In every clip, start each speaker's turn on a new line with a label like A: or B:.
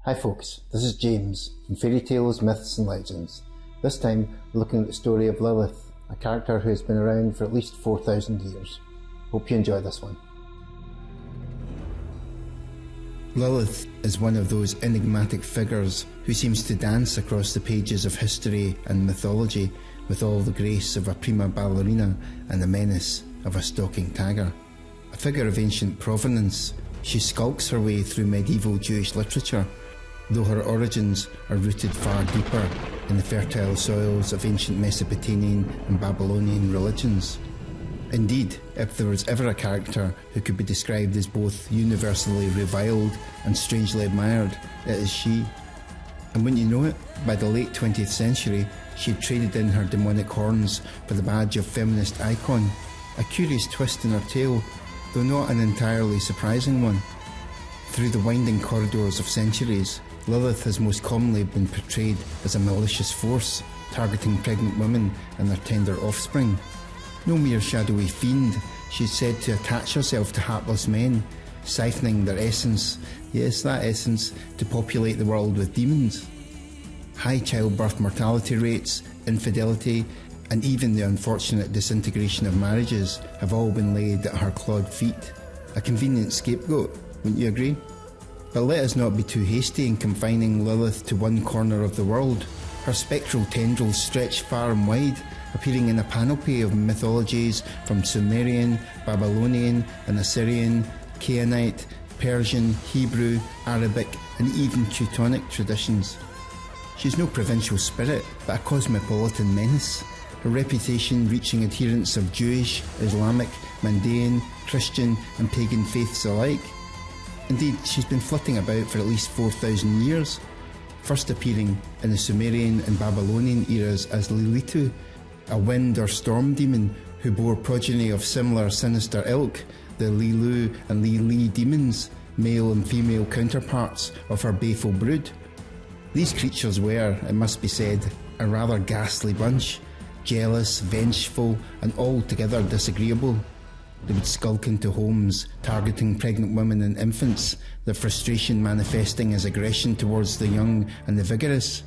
A: Hi folks, this is James from Fairy Tales, Myths and Legends. This time we're looking at the story of Lilith, a character who has been around for at least 4,000 years. Hope you enjoy this one. Lilith is one of those enigmatic figures who seems to dance across the pages of history and mythology with all the grace of a prima ballerina and the menace of a stalking tiger. A figure of ancient provenance, she skulks her way through medieval Jewish literature, though her origins are rooted far deeper in the fertile soils of ancient Mesopotamian and Babylonian religions. Indeed, if there was ever a character who could be described as both universally reviled and strangely admired, it is she. And wouldn't you know it, by the late 20th century, she had traded in her demonic horns for the badge of Feminist Icon, a curious twist in her tale, though not an entirely surprising one. Through the winding corridors of centuries, Lilith has most commonly been portrayed as a malicious force, targeting pregnant women and their tender offspring. No mere shadowy fiend, she is said to attach herself to hapless men, siphoning their essence, yes, that essence, to populate the world with demons. High childbirth mortality rates, infidelity, and even the unfortunate disintegration of marriages have all been laid at her clawed feet. A convenient scapegoat, wouldn't you agree? But let us not be too hasty in confining Lilith to one corner of the world. Her spectral tendrils stretch far and wide, appearing in a panoply of mythologies from Sumerian, Babylonian and Assyrian, Canaanite, Persian, Hebrew, Arabic and even Teutonic traditions. She's no provincial spirit, but a cosmopolitan menace, her reputation reaching adherents of Jewish, Islamic, Mandaean, Christian and pagan faiths alike. Indeed, she's been flitting about for at least 4,000 years, first appearing in the Sumerian and Babylonian eras as Lilitu, a wind or storm demon who bore progeny of similar sinister ilk, the Lilu and Lili demons, male and female counterparts of her baleful brood. These creatures were, it must be said, a rather ghastly bunch, jealous, vengeful and altogether disagreeable. They would skulk into homes, targeting pregnant women and infants, their frustration manifesting as aggression towards the young and the vigorous.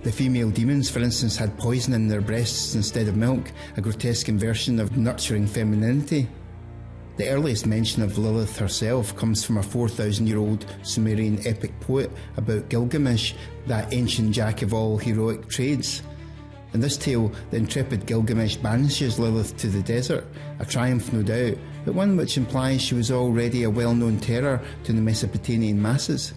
A: The female demons, for instance, had poison in their breasts instead of milk, a grotesque inversion of nurturing femininity. The earliest mention of Lilith herself comes from a 4,000-year-old Sumerian epic poet about Gilgamesh, that ancient jack of all heroic trades. In this tale, the intrepid Gilgamesh banishes Lilith to the desert, a triumph no doubt, but one which implies she was already a well-known terror to the Mesopotamian masses.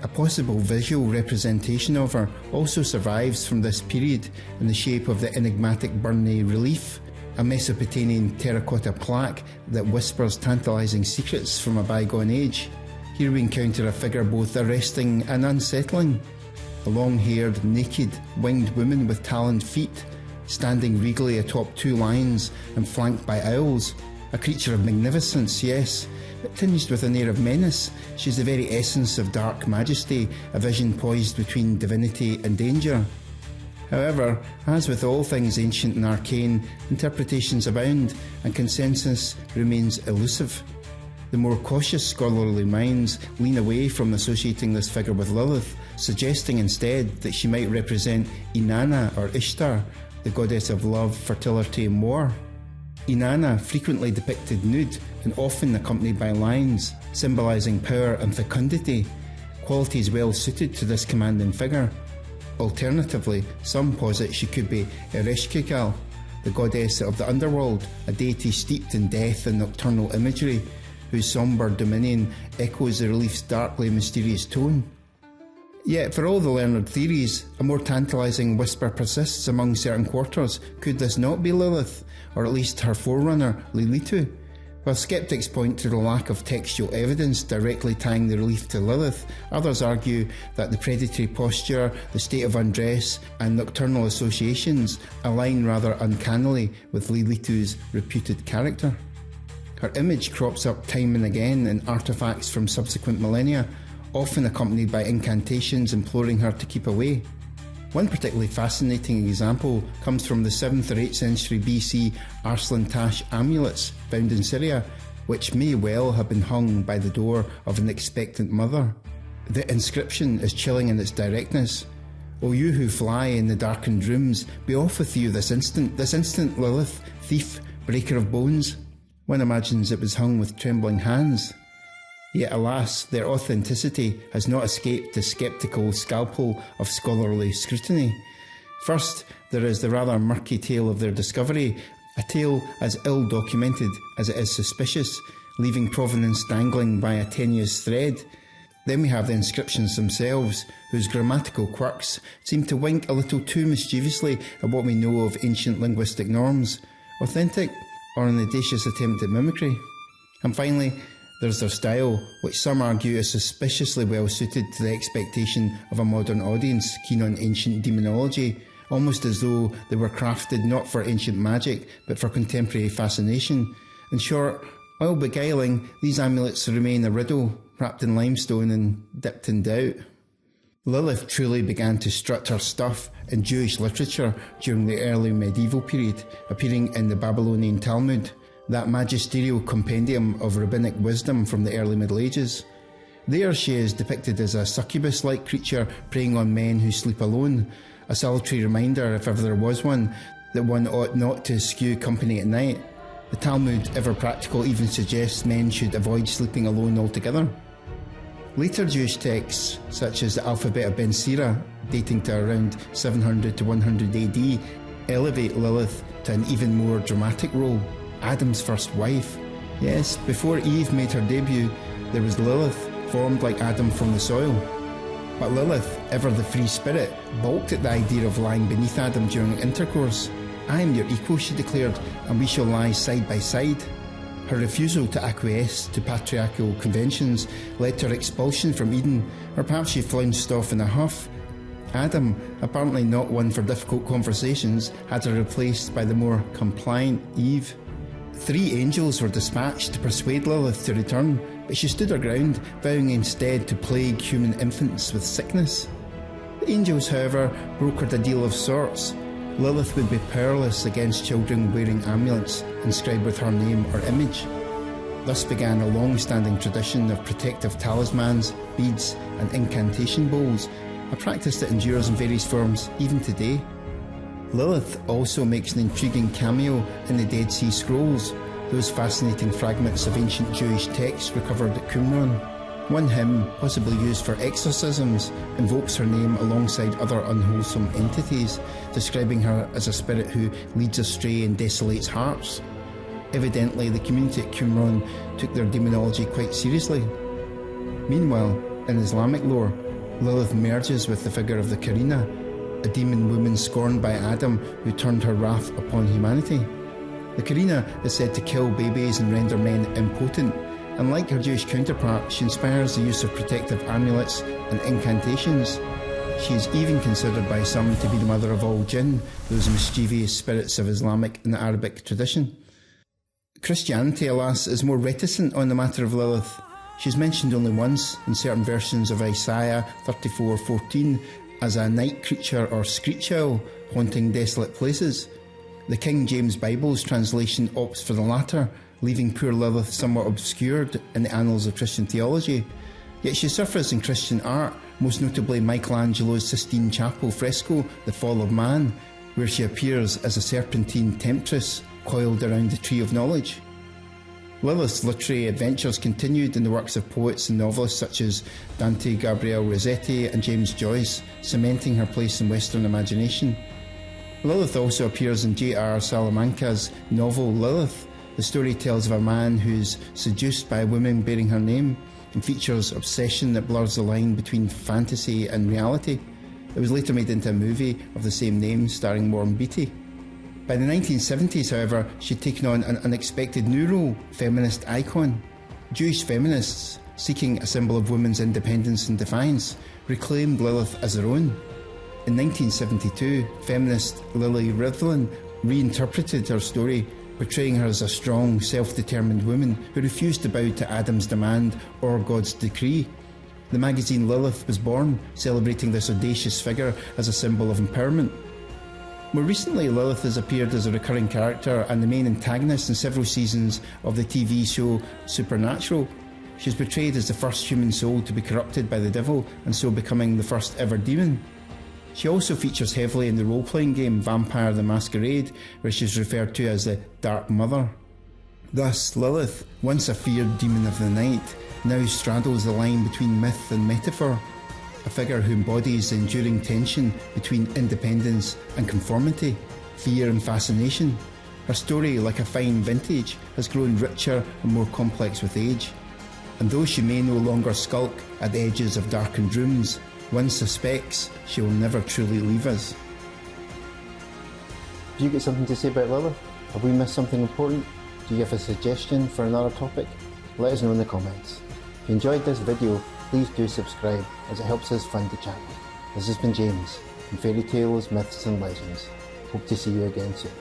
A: A possible visual representation of her also survives from this period in the shape of the enigmatic Burney relief, a Mesopotamian terracotta plaque that whispers tantalising secrets from a bygone age. Here we encounter a figure both arresting and unsettling. A long-haired, naked, winged woman with taloned feet, standing regally atop two lions and flanked by owls. A creature of magnificence, yes, but tinged with an air of menace. She's the very essence of dark majesty, a vision poised between divinity and danger. However, as with all things ancient and arcane, interpretations abound and consensus remains elusive. The more cautious scholarly minds lean away from associating this figure with Lilith, suggesting instead that she might represent Inanna or Ishtar, the goddess of love, fertility and war. Inanna, frequently depicted nude and often accompanied by lions, symbolising power and fecundity, qualities well suited to this commanding figure. Alternatively, some posit she could be Ereshkigal, the goddess of the underworld, a deity steeped in death and nocturnal imagery, whose sombre dominion echoes the relief's darkly mysterious tone. Yet, for all the learned theories, a more tantalising whisper persists among certain quarters. Could this not be Lilith, or at least her forerunner, Lilitu? While sceptics point to the lack of textual evidence directly tying the relief to Lilith, others argue that the predatory posture, the state of undress, and nocturnal associations align rather uncannily with Lilitu's reputed character. Her image crops up time and again in artefacts from subsequent millennia, often accompanied by incantations imploring her to keep away. One particularly fascinating example comes from the 7th or 8th century BC Arslan Tash amulets found in Syria, which may well have been hung by the door of an expectant mother. The inscription is chilling in its directness. "O you who fly in the darkened rooms, be off with you this instant, Lilith, thief, breaker of bones." One imagines it was hung with trembling hands. Yet alas, their authenticity has not escaped the sceptical scalpel of scholarly scrutiny. First, there is the rather murky tale of their discovery, a tale as ill documented as it is suspicious, leaving provenance dangling by a tenuous thread. Then we have the inscriptions themselves, whose grammatical quirks seem to wink a little too mischievously at what we know of ancient linguistic norms, authentic or an audacious attempt at mimicry. And finally, there's their style, which some argue is suspiciously well suited to the expectation of a modern audience keen on ancient demonology, almost as though they were crafted not for ancient magic, but for contemporary fascination. In short, while beguiling, these amulets remain a riddle, wrapped in limestone and dipped in doubt. Lilith truly began to strut her stuff in Jewish literature during the early medieval period, appearing in the Babylonian Talmud, that magisterial compendium of rabbinic wisdom from the early Middle Ages. There she is depicted as a succubus-like creature preying on men who sleep alone, a solitary reminder, if ever there was one, that one ought not to eschew company at night. The Talmud, ever practical, even suggests men should avoid sleeping alone altogether. Later Jewish texts, such as the Alphabet of Ben Sira, dating to around 700 to 100 AD, elevate Lilith to an even more dramatic role, Adam's first wife. Yes, before Eve made her debut, there was Lilith, formed like Adam from the soil. But Lilith, ever the free spirit, balked at the idea of lying beneath Adam during intercourse. "I am your equal," she declared, "and we shall lie side by side." Her refusal to acquiesce to patriarchal conventions led to her expulsion from Eden, or perhaps she flounced off in a huff. Adam, apparently not one for difficult conversations, had her replaced by the more compliant Eve. 3 angels were dispatched to persuade Lilith to return, but she stood her ground, vowing instead to plague human infants with sickness. The angels, however, brokered a deal of sorts. Lilith would be powerless against children wearing amulets inscribed with her name or image. Thus began a long-standing tradition of protective talismans, beads and incantation bowls, a practice that endures in various forms even today. Lilith also makes an intriguing cameo in the Dead Sea Scrolls, those fascinating fragments of ancient Jewish texts recovered at Qumran. One hymn, possibly used for exorcisms, invokes her name alongside other unwholesome entities, describing her as a spirit who leads astray and desolates hearts. Evidently, the community at Qumran took their demonology quite seriously. Meanwhile, in Islamic lore, Lilith merges with the figure of the Karina, a demon woman scorned by Adam who turned her wrath upon humanity. The Karina is said to kill babies and render men impotent, and like her Jewish counterpart, she inspires the use of protective amulets and incantations. She is even considered by some to be the mother of all jinn, those mischievous spirits of Islamic and Arabic tradition. Christianity, alas, is more reticent on the matter of Lilith. She is mentioned only once in certain versions of Isaiah 34:14 as a night creature or screech owl haunting desolate places. The King James Bible's translation opts for the latter, leaving poor Lilith somewhat obscured in the annals of Christian theology. Yet she suffers in Christian art, most notably Michelangelo's Sistine Chapel fresco, The Fall of Man, where she appears as a serpentine temptress coiled around the Tree of Knowledge. Lilith's literary adventures continued in the works of poets and novelists such as Dante Gabriel Rossetti and James Joyce, cementing her place in Western imagination. Lilith also appears in J.R. Salamanca's novel Lilith. The story tells of a man who's seduced by a woman bearing her name and features obsession that blurs the line between fantasy and reality. It was later made into a movie of the same name starring Warren Beatty. By the 1970s, however, she'd taken on an unexpected new role, Feminist Icon. Jewish feminists, seeking a symbol of women's independence and defiance, reclaimed Lilith as their own. In 1972, feminist Lily Rivlin reinterpreted her story, portraying her as a strong, self-determined woman who refused to bow to Adam's demand or God's decree. The magazine Lilith was born, celebrating this audacious figure as a symbol of empowerment. More recently, Lilith has appeared as a recurring character and the main antagonist in several seasons of the TV show Supernatural. She is portrayed as the first human soul to be corrupted by the devil and so becoming the first ever demon. She also features heavily in the role-playing game Vampire the Masquerade, where she is referred to as the Dark Mother. Thus, Lilith, once a feared demon of the night, now straddles the line between myth and metaphor, a figure who embodies the enduring tension between independence and conformity, fear and fascination. Her story, like a fine vintage, has grown richer and more complex with age. And though she may no longer skulk at the edges of darkened rooms, one suspects she will never truly leave us.
B: Do you get something to say about Lilith? Have we missed something important? Do you have a suggestion for another topic? Let us know in the comments. If you enjoyed this video, please do subscribe as it helps us fund the channel. This has been James from Fairy Tales, Myths and Legends. Hope to see you again soon.